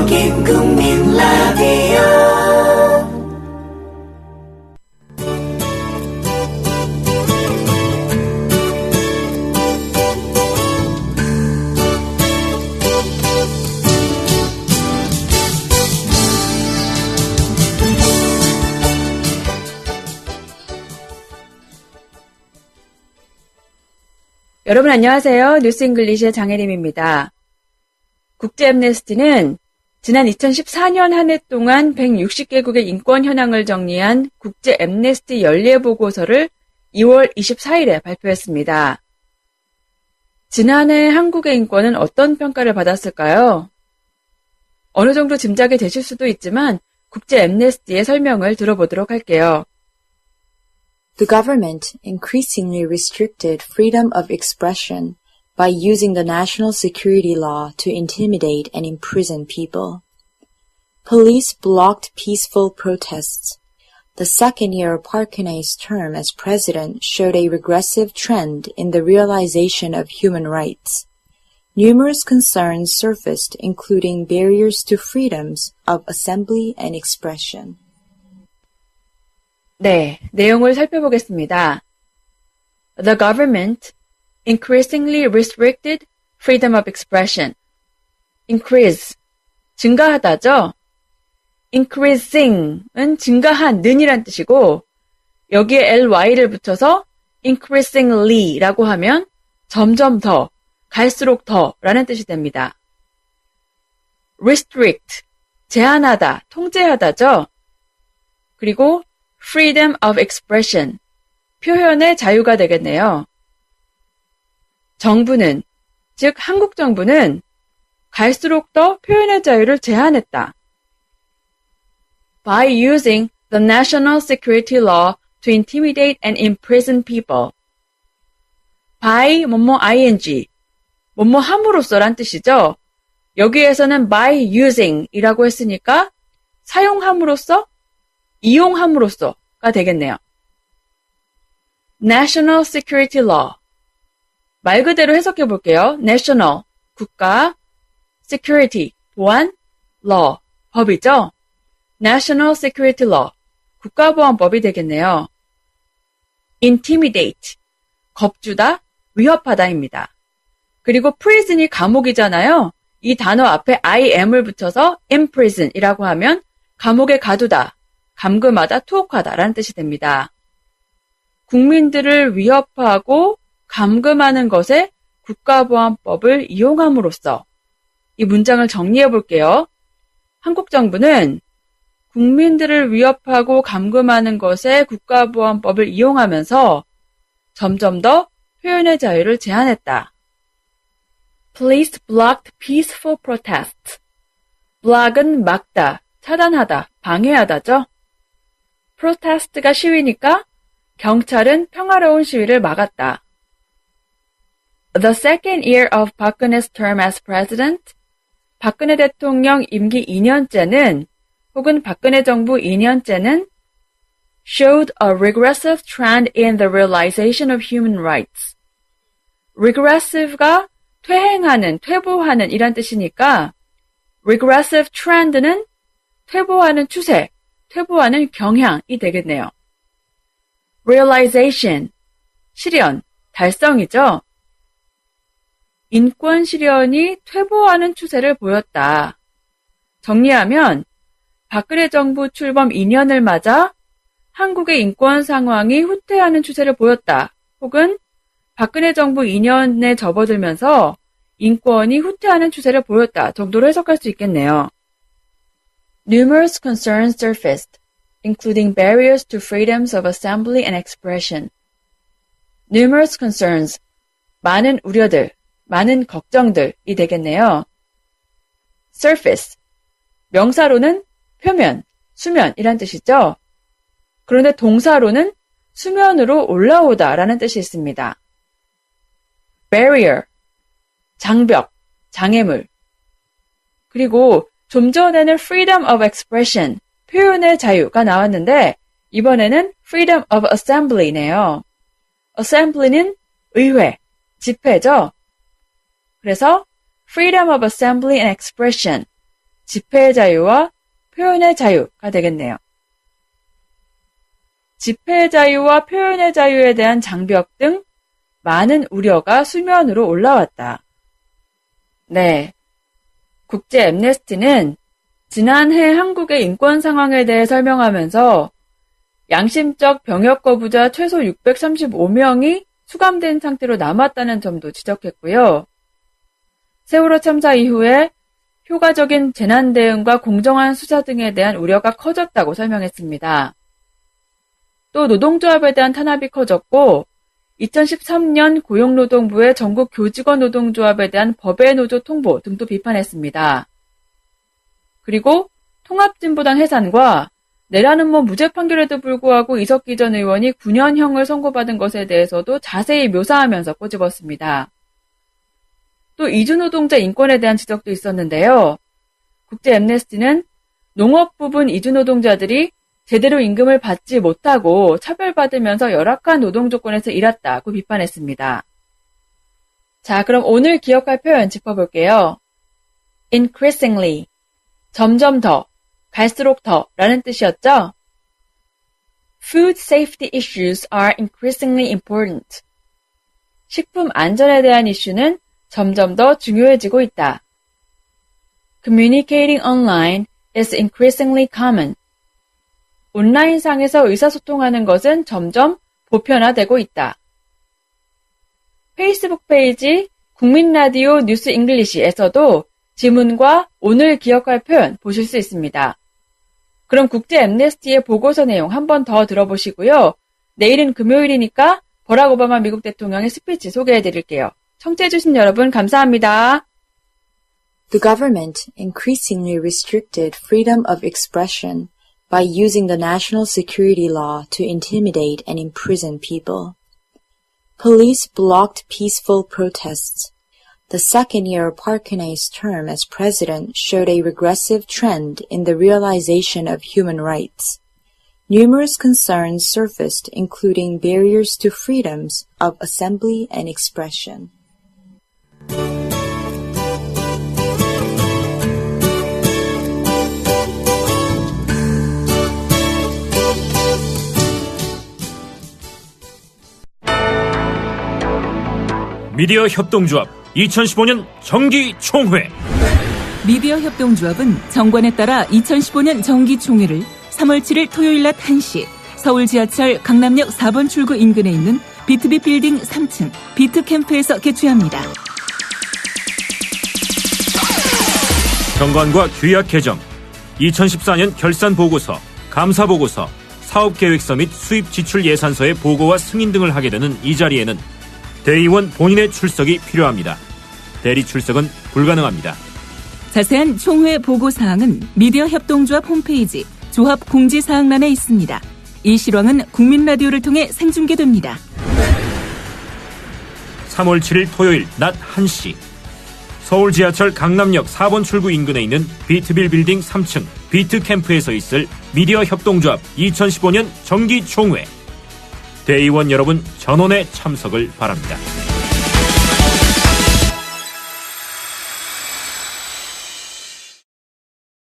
한국인 국민 라디오 여러분 안녕하세요. 뉴스 잉글리시의 장혜림입니다. 국제 앰네스티는 지난 2014년 한 해 동안 160개국의 인권 현황을 정리한 국제 앰네스티 연례 보고서를 2월 24일에 발표했습니다. 지난해 한국의 인권은 어떤 평가를 받았을까요? 어느 정도 짐작이 되실 수도 있지만 국제 앰네스티의 설명을 들어보도록 할게요. The government increasingly restricted freedom of expression by using the national security law to intimidate and imprison people. Police blocked peaceful protests. The second year of Park Geun-hye's term as president showed a regressive trend in the realization of human rights. Numerous concerns surfaced, including barriers to freedoms of assembly and expression. 네, 내용을 살펴보겠습니다. The government increasingly restricted freedom of expression. Increase, 증가하다죠? Increasing은 증가하는이란 뜻이고 여기에 ly를 붙여서 increasingly라고 하면 점점 더, 갈수록 더 라는 뜻이 됩니다. Restrict, 제한하다, 통제하다죠? 그리고 freedom of expression, 표현의 자유가 되겠네요. 정부는, 즉 한국 정부는 갈수록 더 표현의 자유를 제한했다. By using the national security law to intimidate and imprison people. by 뭐뭐 ing, 뭐뭐 함으로써란 뜻이죠. 여기에서는 by using 이라고 했으니까 사용함으로써 이용함으로써가 되겠네요. National Security Law. 말 그대로 해석해 볼게요. National, 국가, Security, 보안, Law, 법이죠. National Security Law, 국가보안법이 되겠네요. Intimidate, 겁주다, 위협하다입니다. 그리고 prison이 감옥이잖아요. 이 단어 앞에 im을 붙여서 imprison이라고 하면 감옥에 가두다, 감금하다, 투옥하다라는 뜻이 됩니다. 국민들을 위협하고 감금하는 것에 국가보안법을 이용함으로써 이 문장을 정리해 볼게요. 한국 정부는 국민들을 위협하고 감금하는 것에 국가보안법을 이용하면서 점점 더 표현의 자유를 제한했다. Police blocked peaceful protests. block은 막다, 차단하다, 방해하다죠. protest가 시위니까 경찰은 평화로운 시위를 막았다. The second year of Park Geun-hye's term as president, 박근혜 대통령 임기 2년째는 혹은 박근혜 정부 2년째는 showed a regressive trend in the realization of human rights. regressive가 퇴행하는, 퇴보하는 이란 뜻이니까 regressive trend는 퇴보하는 추세, 퇴보하는 경향이 되겠네요. realization, 실현, 달성이죠. 인권 실현이 퇴보하는 추세를 보였다. 정리하면 박근혜 정부 출범 2년을 맞아 한국의 인권 상황이 후퇴하는 추세를 보였다. 혹은 박근혜 정부 2년에 접어들면서 인권이 후퇴하는 추세를 보였다 정도로 해석할 수 있겠네요. Numerous concerns surfaced, including barriers to freedoms of assembly and expression. Numerous concerns, 많은 우려들, 많은 걱정들이 되겠네요. Surface, 명사로는 표면, 수면이란 뜻이죠. 그런데 동사로는 수면으로 올라오다라는 뜻이 있습니다. Barrier, 장벽, 장애물. 그리고 좀 전에는 freedom of expression, 표현의 자유가 나왔는데 이번에는 freedom of assembly네요. assembly는 의회, 집회죠. 그래서 freedom of assembly and expression, 집회의 자유와 표현의 자유가 되겠네요. 집회의 자유와 표현의 자유에 대한 장벽 등 많은 우려가 수면으로 올라왔다. 네. 국제 앰네스티는 지난해 한국의 인권 상황에 대해 설명하면서 양심적 병역 거부자 최소 635명이 수감된 상태로 남았다는 점도 지적했고요. 세월호 참사 이후에 효과적인 재난 대응과 공정한 수사 등에 대한 우려가 커졌다고 설명했습니다. 또 노동조합에 대한 탄압이 커졌고 2013년 고용노동부의 전국 교직원 노동조합에 대한 법외 노조 통보 등도 비판했습니다. 그리고 통합진보당 해산과 내라는 무죄 판결에도 불구하고 이석기 전 의원이 9년형을 선고받은 것에 대해서도 자세히 묘사하면서 꼬집었습니다. 또 이주노동자 인권에 대한 지적도 있었는데요. 국제 앰네스티는 농업 부분 이주노동자들이 제대로 임금을 받지 못하고 차별받으면서 열악한 노동 조건에서 일했다고 비판했습니다. 자, 그럼 오늘 기억할 표현 짚어볼게요. increasingly, 점점 더, 갈수록 더 라는 뜻이었죠? Food safety issues are increasingly important. 식품 안전에 대한 이슈는 점점 더 중요해지고 있다. Communicating online is increasingly common. 온라인상에서 의사소통하는 것은 점점 보편화되고 있다. 페이스북 페이지 국민라디오 뉴스 잉글리시에서도 지문과 오늘 기억할 표현 보실 수 있습니다. 그럼 국제 앰네스티의 보고서 내용 한 번 더 들어보시고요. 내일은 금요일이니까 버락 오바마 미국 대통령의 스피치 소개해드릴게요. 청취해주신 여러분 감사합니다. The government increasingly restricted freedom of expression by using the national security law to intimidate and imprison people. Police blocked peaceful protests. The second year of Park Geun-hye's term as president showed a regressive trend in the realization of human rights. Numerous concerns surfaced, including barriers to freedoms of assembly and expression. 미디어 협동조합 2015년 정기총회. 미디어 협동조합은 정관에 따라 2015년 정기총회를 3월 7일 토요일 낮 1시 서울 지하철 강남역 4번 출구 인근에 있는 비트비 빌딩 3층 비트캠프에서 개최합니다. 정관과 규약 개정, 2014년 결산 보고서, 감사 보고서, 사업계획서 및 수입 지출 예산서의 보고와 승인 등을 하게 되는 이 자리에는 대의원 본인의 출석이 필요합니다. 대리 출석은 불가능합니다. 자세한 총회 보고사항은 미디어 협동조합 홈페이지 조합 공지사항란에 있습니다. 이 실황은 국민라디오를 통해 생중계됩니다. 3월 7일 토요일 낮 1시 서울 지하철 강남역 4번 출구 인근에 있는 비트빌 빌딩 3층 비트캠프에서 있을 미디어 협동조합 2015년 정기총회. 대의원 여러분 전원의 참석을 바랍니다.